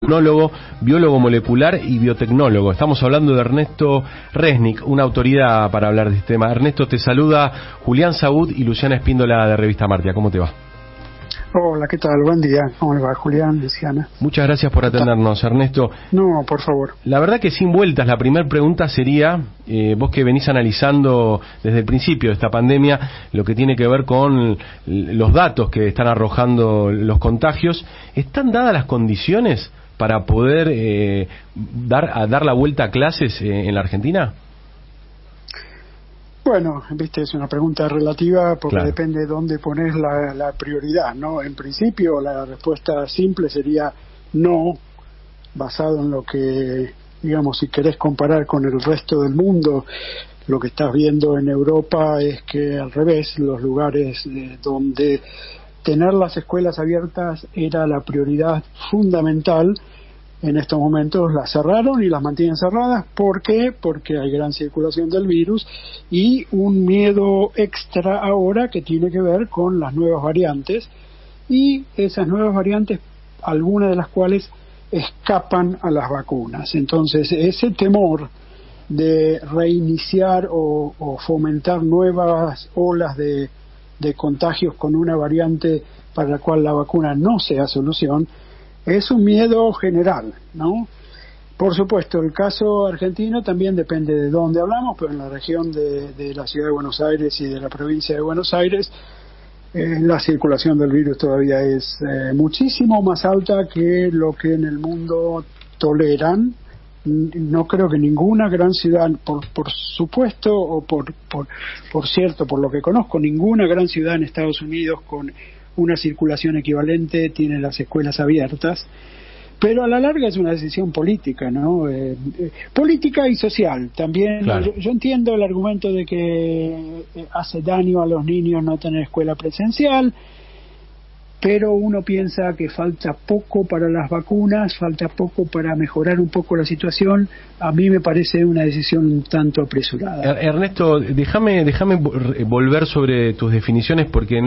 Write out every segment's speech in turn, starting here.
Inmunólogo, biólogo molecular y biotecnólogo. Estamos hablando de Ernesto Resnick, una autoridad para hablar de este tema. Ernesto, te saluda Julián Saúd y Luciana Espíndola de Revista Martia. ¿Cómo te va? Hola, ¿qué tal? Buen día. ¿Cómo le va, Julián, Luciana? Muchas gracias por atendernos, Ernesto. No, por favor. La verdad que sin vueltas, la primera pregunta sería, vos que venís analizando desde el principio de esta pandemia, lo que tiene que ver con los datos que están arrojando los contagios, ¿están dadas las condiciones para poder dar la vuelta a clases en la Argentina? Bueno, viste, es una pregunta relativa porque claro, depende de dónde pones la prioridad, ¿no? En principio la respuesta simple sería no, basado en lo que, digamos, si querés comparar con el resto del mundo, lo que estás viendo en Europa es que al revés, los lugares donde tener las escuelas abiertas era la prioridad fundamental, en estos momentos las cerraron y las mantienen cerradas. ¿Por qué? Porque hay gran circulación del virus y un miedo extra ahora que tiene que ver con las nuevas variantes, y esas nuevas variantes, algunas de las cuales escapan a las vacunas. Entonces, ese temor de reiniciar o fomentar nuevas olas de contagios con una variante para la cual la vacuna no sea solución, es un miedo general, ¿no? Por supuesto, el caso argentino también depende de dónde hablamos, pero en la región de la ciudad de Buenos Aires y de la provincia de Buenos Aires, la circulación del virus todavía es muchísimo más alta que lo que en el mundo toleran. No creo que ninguna gran ciudad, por supuesto, o por cierto, por lo que conozco, ninguna gran ciudad en Estados Unidos con una circulación equivalente tiene las escuelas abiertas, pero a la larga es una decisión política, ¿no? Política y social también. Claro. Yo entiendo el argumento de que hace daño a los niños no tener escuela presencial, pero uno piensa que falta poco para las vacunas, falta poco para mejorar un poco la situación. A mí me parece una decisión un tanto apresurada. Ernesto, déjame volver sobre tus definiciones, porque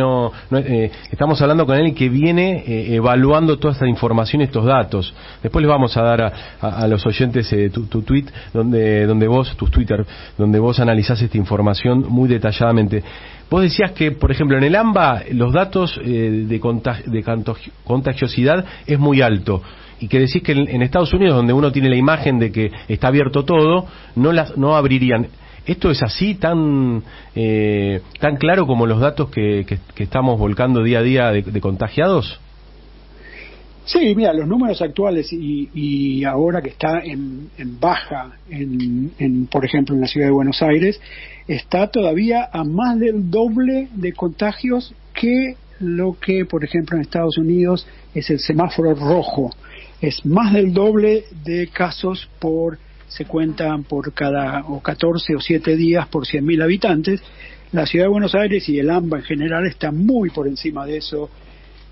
estamos hablando con alguien que viene evaluando toda esta información y estos datos. Después les vamos a dar a los oyentes tu tweet, tus Twitter, donde vos analizás esta información muy detalladamente. Vos decías que, por ejemplo, en el AMBA los datos de contagiosidad es muy alto, y que decís que en Estados Unidos, donde uno tiene la imagen de que está abierto todo, no abrirían. ¿Esto es así, tan claro como los datos que estamos volcando día a día de contagiados? Sí, mira, los números actuales y ahora que está en baja, por ejemplo, en la ciudad de Buenos Aires, está todavía a más del doble de contagios que lo que, por ejemplo, en Estados Unidos es el semáforo rojo. Es más del doble de casos se cuentan por cada 14 o 7 días por 100.000 habitantes. La ciudad de Buenos Aires y el AMBA en general está muy por encima de eso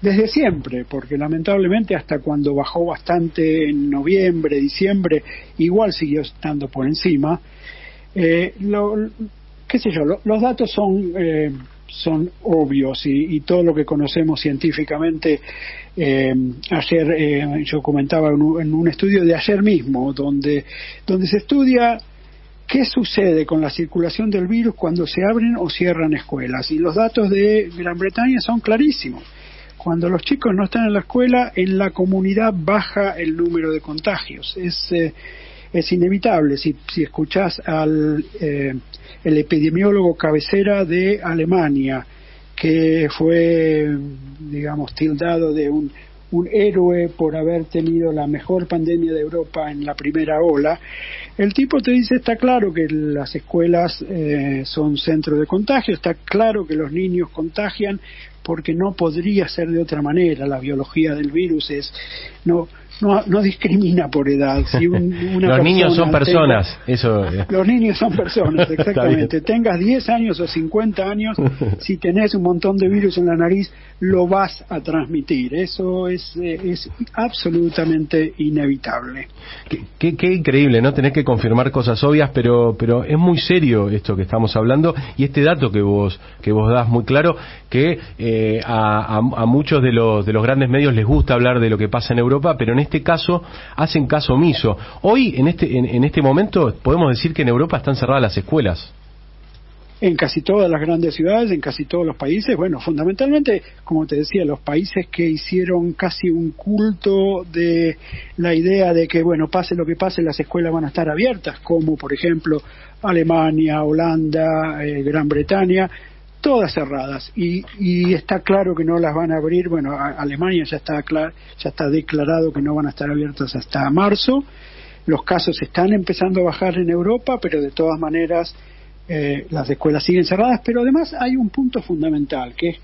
desde siempre, porque lamentablemente hasta cuando bajó bastante en noviembre, diciembre, igual siguió estando por encima. Los datos son obvios y todo lo que conocemos científicamente. Ayer yo comentaba en un estudio de ayer mismo, donde se estudia qué sucede con la circulación del virus cuando se abren o cierran escuelas, y los datos de Gran Bretaña son clarísimos. Cuando los chicos no están en la escuela, en la comunidad baja el número de contagios. Es inevitable. Si escuchás el epidemiólogo cabecera de Alemania, que fue, digamos, tildado de un héroe por haber tenido la mejor pandemia de Europa en la primera ola, el tipo te dice: está claro que las escuelas son centro de contagio, está claro que los niños contagian, porque no podría ser de otra manera. La biología del virus no discrimina por edad. Si los niños son personas. Los niños son personas, exactamente. Tengas 10 años o 50 años, si tenés un montón de virus en la nariz, lo vas a transmitir. Eso es absolutamente inevitable. Qué increíble, ¿no? Tenés que confirmar cosas obvias, pero es muy serio esto que estamos hablando, y este dato que vos das muy claro, que a muchos de los grandes medios les gusta hablar de lo que pasa en Europa, pero en este caso hacen caso omiso. Hoy, en este momento, podemos decir que en Europa están cerradas las escuelas. En casi todas las grandes ciudades, en casi todos los países, bueno, fundamentalmente, como te decía, los países que hicieron casi un culto de la idea de que, bueno, pase lo que pase, las escuelas van a estar abiertas, como por ejemplo Alemania, Holanda, Gran Bretaña, todas cerradas, y está claro que no las van a abrir. Bueno, Alemania ya está declarado que no van a estar abiertas hasta marzo. Los casos están empezando a bajar en Europa, pero de todas maneras las escuelas siguen cerradas. Pero además hay un punto fundamental, que es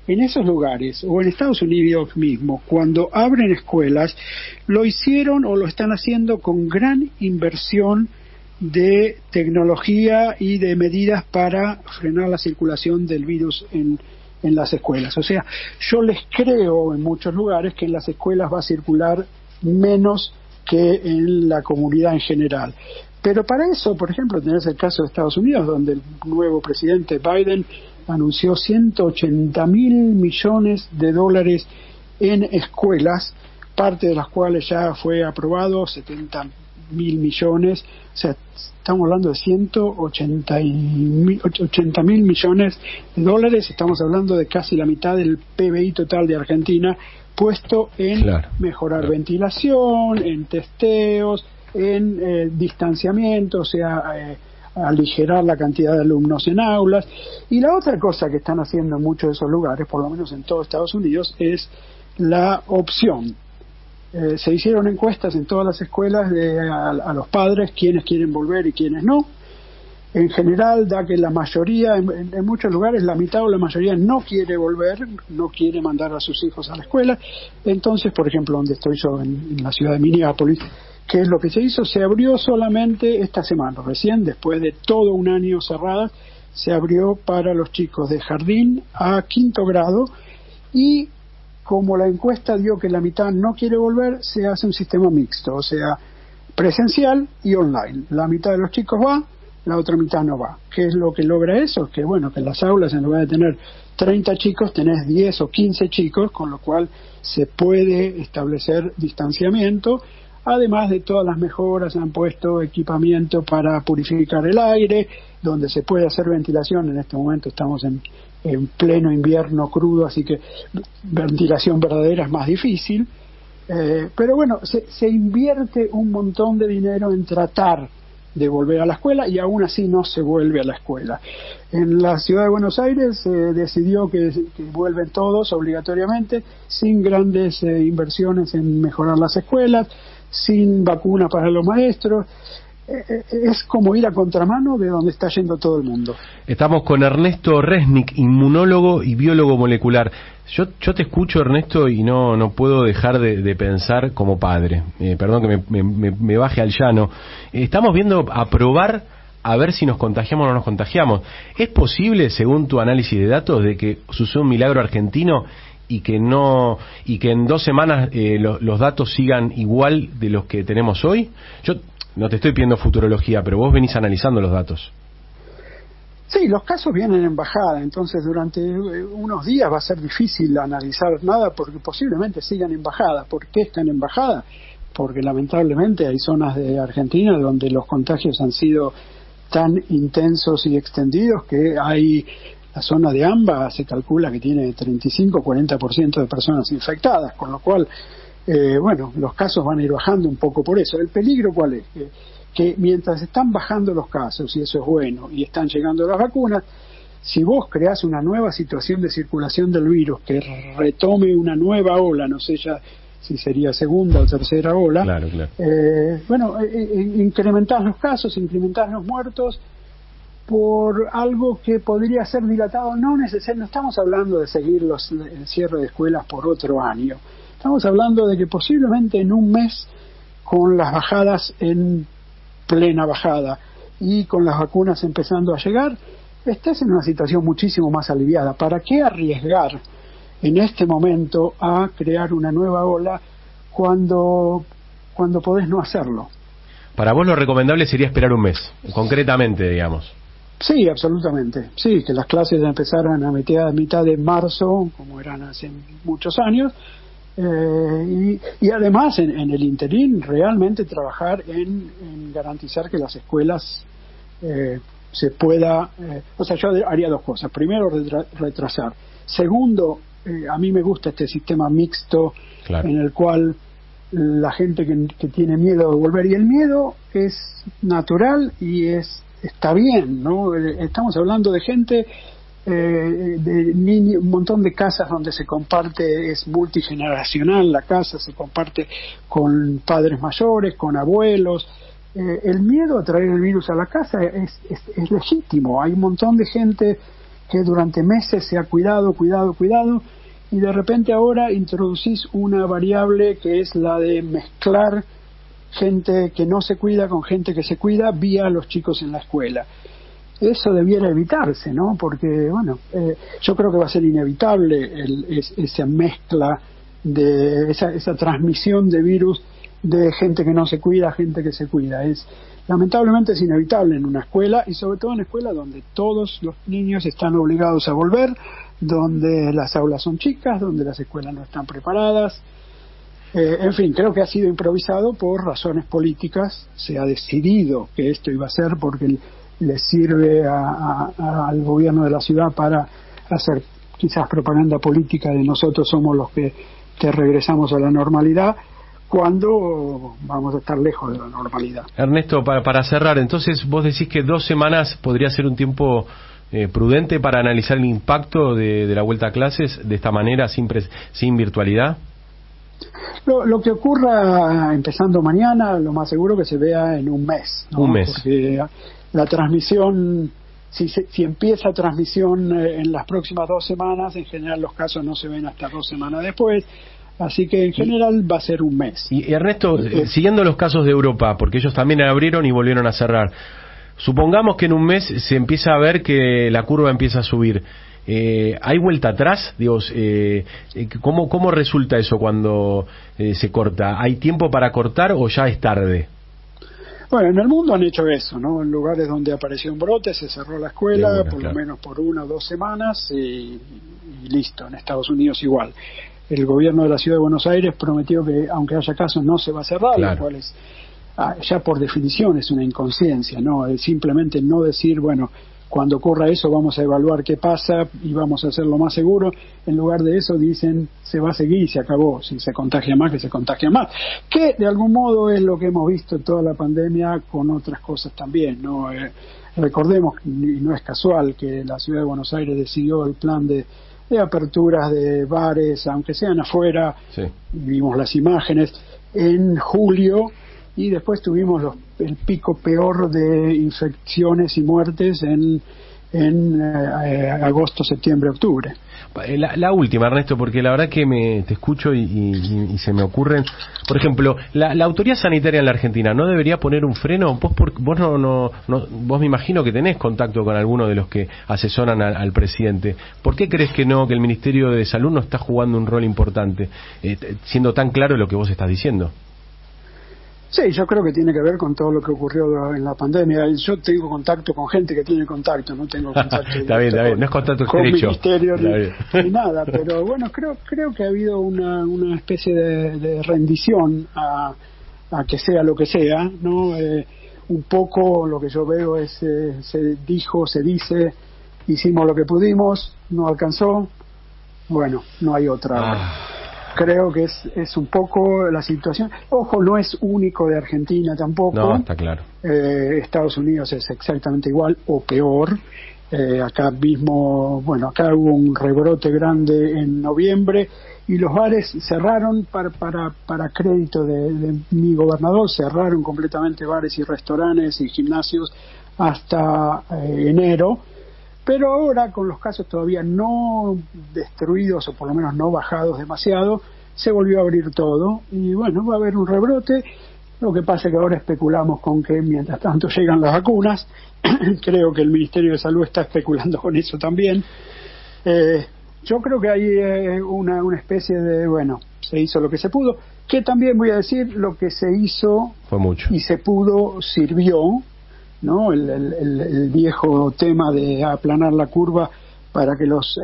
en esos lugares, o en Estados Unidos mismo, cuando abren escuelas, lo hicieron o lo están haciendo con gran inversión de tecnología y de medidas para frenar la circulación del virus en las escuelas. O sea, yo les creo en muchos lugares que en las escuelas va a circular menos que en la comunidad en general. Pero para eso, por ejemplo, tenés el caso de Estados Unidos, donde el nuevo presidente Biden anunció 180.000 millones de dólares en escuelas, parte de las cuales ya fue aprobado, 70.000 millones, o sea, estamos hablando de 180.000 millones de dólares, estamos hablando de casi la mitad del PBI total de Argentina, puesto en mejorar ventilación, en testeos, en distanciamiento, o sea, aligerar la cantidad de alumnos en aulas. Y la otra cosa que están haciendo en muchos de esos lugares, por lo menos en todo Estados Unidos, es la opción. Se hicieron encuestas en todas las escuelas a los padres, quiénes quieren volver y quiénes no. En general da que la mayoría, en muchos lugares, la mitad o la mayoría no quiere volver, no quiere mandar a sus hijos a la escuela. Entonces, por ejemplo, donde estoy yo, en la ciudad de Minneapolis, ¿qué es lo que se hizo? Se abrió solamente esta semana, recién, después de todo un año cerrada, se abrió para los chicos de jardín a 5º grado, y como la encuesta dio que la mitad no quiere volver, se hace un sistema mixto, o sea, presencial y online. La mitad de los chicos va, la otra mitad no va. ¿Qué es lo que logra eso? Que bueno, que en las aulas, en lugar de tener 30 chicos, tenés 10 o 15 chicos, con lo cual se puede establecer distanciamiento. Además de todas las mejoras, han puesto equipamiento para purificar el aire, donde se puede hacer ventilación. En este momento estamos en pleno invierno crudo, así que ventilación verdadera es más difícil. Pero bueno, se invierte un montón de dinero en tratar de volver a la escuela, y aún así no se vuelve a la escuela. En la ciudad de Buenos Aires se decidió que vuelven todos obligatoriamente, sin grandes inversiones en mejorar las escuelas, sin vacuna para los maestros. Es como ir a contramano de donde está yendo todo el mundo. Estamos con Ernesto Resnick, inmunólogo y biólogo molecular. Yo te escucho, Ernesto, y no puedo dejar de pensar como padre. Perdón que me baje al llano. Estamos viendo a probar a ver si nos contagiamos o no nos contagiamos. ¿Es posible, según tu análisis de datos, de que suceda un milagro argentino y que en 2 semanas los datos sigan igual de los que tenemos hoy? Yo no te estoy pidiendo futurología, pero vos venís analizando los datos. Sí, los casos vienen en bajada, entonces durante unos días va a ser difícil analizar nada, porque posiblemente sigan en bajada. ¿Por qué están en bajada? Porque lamentablemente hay zonas de Argentina donde los contagios han sido tan intensos y extendidos que hay... La zona de AMBA se calcula que tiene 35-40% de personas infectadas, con lo cual, bueno, los casos van a ir bajando un poco por eso. ¿El peligro cuál es? Que mientras están bajando los casos, y eso es bueno, y están llegando las vacunas, si vos creás una nueva situación de circulación del virus, que retome una nueva ola, no sé ya si sería segunda o tercera ola, claro. Bueno, incrementás los casos, incrementás los muertos, por algo que podría ser dilatado. No estamos hablando de seguir el cierre de escuelas por otro año. Estamos hablando de que posiblemente en un mes, con las bajadas en plena bajada y con las vacunas empezando a llegar, estés en una situación muchísimo más aliviada. ¿Para qué arriesgar en este momento a crear una nueva ola cuando podés no hacerlo? Para vos lo recomendable sería esperar un mes, concretamente, digamos. Sí, absolutamente. Sí, que las clases empezaran a mitad de marzo, como eran hace muchos años, Y además en el interín realmente trabajar en garantizar que las escuelas se pueda, o sea, yo haría dos cosas: primero retrasar, segundo, a mí me gusta este sistema mixto, claro, en el cual la gente que tiene miedo de volver, y el miedo es natural y está bien, ¿no? Estamos hablando de gente, de niños, un montón de casas donde se comparte, es multigeneracional la casa, se comparte con padres mayores, con abuelos. El miedo a traer el virus a la casa es legítimo. Hay un montón de gente que durante meses se ha cuidado, y de repente ahora introducís una variable que es la de mezclar gente que no se cuida con gente que se cuida vía los chicos en la escuela. Eso debiera evitarse, ¿no? Porque, bueno, yo creo que va a ser inevitable esa mezcla, de esa transmisión de virus de gente que no se cuida a gente que se cuida. Lamentablemente es inevitable en una escuela, y sobre todo en escuelas donde todos los niños están obligados a volver, donde las aulas son chicas, donde las escuelas no están preparadas. En fin, creo que ha sido improvisado por razones políticas. Se ha decidido que esto iba a ser porque le sirve al gobierno de la ciudad para hacer quizás propaganda política de nosotros somos los que regresamos a la normalidad, cuando vamos a estar lejos de la normalidad. Ernesto, para cerrar, entonces vos decís que 2 semanas podría ser un tiempo prudente para analizar el impacto de la vuelta a clases de esta manera, sin virtualidad. Lo que ocurra empezando mañana, lo más seguro que se vea en un mes, ¿no? Un mes. Porque la transmisión, si empieza transmisión en las próximas 2 semanas, en general los casos no se ven hasta 2 semanas después. Así que en general va a ser un mes. Y Ernesto, siguiendo los casos de Europa, porque ellos también abrieron y volvieron a cerrar, supongamos que en un mes se empieza a ver que la curva empieza a subir. ¿Hay vuelta atrás? Digo, ¿cómo resulta eso cuando se corta? ¿Hay tiempo para cortar o ya es tarde? Bueno, en el mundo han hecho eso, ¿no? En lugares donde apareció un brote se cerró la escuela, lo menos por 1 o 2 semanas y listo. En Estados Unidos igual. El gobierno de la Ciudad de Buenos Aires prometió que aunque haya casos no se va a cerrar, claro, lo cual es ya por definición es una inconsciencia, ¿no? Es simplemente no decir, bueno, cuando ocurra eso vamos a evaluar qué pasa y vamos a hacer lo más seguro. En lugar de eso dicen se va a seguir y se acabó. Si se contagia más, que se contagia más, que de algún modo es lo que hemos visto toda la pandemia con otras cosas también, ¿no? Recordemos, y no es casual, que la Ciudad de Buenos Aires decidió el plan de aperturas de bares, aunque sean afuera. Sí. Vimos las imágenes en julio y después tuvimos el pico peor de infecciones y muertes en agosto, septiembre, octubre. La última, Ernesto, porque la verdad que te escucho y se me ocurren. Por ejemplo, la autoridad sanitaria en la Argentina no debería poner un freno. Vos me imagino que tenés contacto con alguno de los que asesoran al presidente. ¿Por qué crees que el Ministerio de Salud no está jugando un rol importante, siendo tan claro lo que vos estás diciendo? Sí, yo creo que tiene que ver con todo lo que ocurrió en la pandemia. Yo tengo contacto con gente que tiene contacto, no tengo contacto está bien, no es contacto con estrecho. Ministerio ni nada, pero bueno, creo que ha habido una especie de rendición a que sea lo que sea, ¿no? Un poco lo que yo veo es se dice, hicimos lo que pudimos, no alcanzó, bueno, no hay otra. Creo que es un poco la situación. Ojo, no es único de Argentina tampoco. No, está claro. Estados Unidos es exactamente igual o peor. Acá mismo, acá hubo un rebrote grande en noviembre y los bares cerraron para crédito de mi gobernador, cerraron completamente bares y restaurantes y gimnasios hasta enero. Pero ahora, con los casos todavía no destruidos o por lo menos no bajados demasiado, se volvió a abrir todo y va a haber un rebrote. Lo que pasa es que ahora especulamos con que mientras tanto llegan las vacunas. Creo que el Ministerio de Salud está especulando con eso también. Yo creo que hay una especie de, se hizo lo que se pudo, que también voy a decir, lo que se hizo fue mucho y se pudo sirvió, ¿no? El viejo tema de aplanar la curva para que los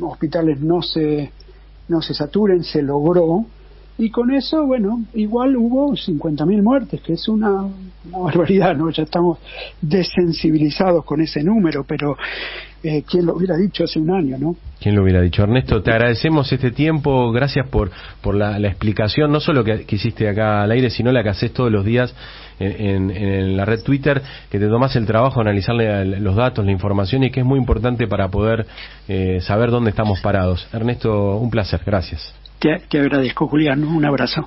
hospitales no se no se saturen, se logró, y con eso, bueno, igual hubo 50.000 muertes, que es una barbaridad, ¿no? Ya estamos desensibilizados con ese número, pero ¿quién lo hubiera dicho hace un año, no? ¿Quién lo hubiera dicho? Ernesto, te agradecemos este tiempo, gracias por la explicación, no solo que hiciste acá al aire, sino la que haces todos los días en la red Twitter, que te tomás el trabajo de analizarle los datos, la información, y que es muy importante para poder saber dónde estamos parados. Ernesto, un placer, gracias. Te agradezco, Julián, un abrazo.